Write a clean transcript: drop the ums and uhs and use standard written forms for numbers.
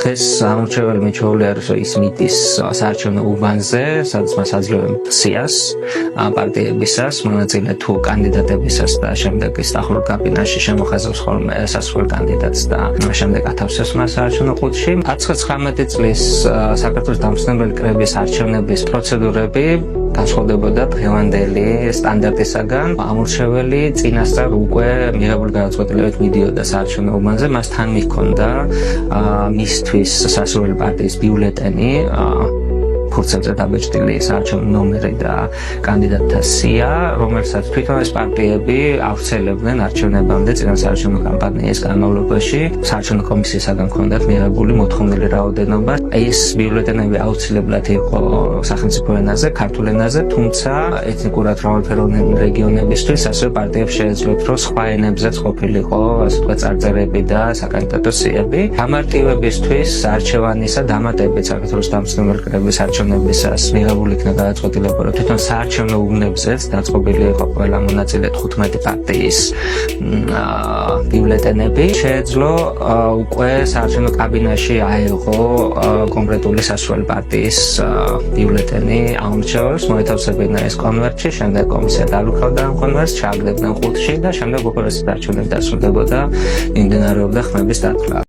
დღეს ამორჩეველი მიჩვეული არის, რომ ის მიდის საარჩევნო უბანზე, სადაც მას აძლევენ სიას პარტიებისას, მონაწილე თუ კანდიდატებისას და შემდეგ ის ახლო კაბინეტში შემოხაზავს ხოლმე სასურველ კანდიდატს და შემდეგ ათავსებს მას საარჩევნო ყუთში. 19 წლის საქართველოს დამსვენებელი კრების არჩევნების პროცედურები განსხვავდებოდა დღევანდელი სტანდარტისაგან. ამორჩეველი წინასწარ უკვე მიღებული გადაწყვეტილებებით მიდიოდა საარჩევნო უბანზე, მას თან მიჰქონდა მისთვის სასურველი პარტიის ბიულეტენი, ფურცელზე დაბეჭდილი საარჩევნო ნომერი და კანდიდატთა სია, რომელსაც თვითონ ეს პარტიები ავრცელებდნენ არჩევნებამდე წინა საარჩევნო კამპანიის განმავლობაში. საარჩევნო კომისიისაგან ჰქონდათ მიღებული მოთხოვნილი რაოდენობა. ეს ბიულეტენები აუცილებლად იყო სახელმწიფო ენაზე, ქართულ ენაზე, თუმცა ეთნიკურად მრავალფეროვანი რეგიონებისთვის ასევე პარტიებს შეეძლოთ, რომ სხვა ენებზეც ყოფილიყო, ასე ვთქვათ, წარწერები და საკანდიდატო სიები. გამარტივებისთვის არჩევანისა დამატებით საქართველოს დამსვენებელი კრების არჩევნებისას მიღებული იქნა გადაწყვეტილება, რომ თვითონ საარჩევნო უბნებზეც დაწყობილი იყო ყველა მონაწილე 15 პარტიის ბიულეტენები. შეეძლო უკვე საარჩევნო კაბინეტში აეღო კონკრეტული სასურველი პარტიის ბიულეტენი ამორჩეველს, მოეთავსებინა ეს კონვერტში, შემდეგ კომისია დაალუქავდა ამ კონვერტს, ჩააგდებდნენ ყუთში და შემდეგ უკვე ეს არჩევნები დასრულდებოდა, იმდენარეობდა ხმების დათვლა.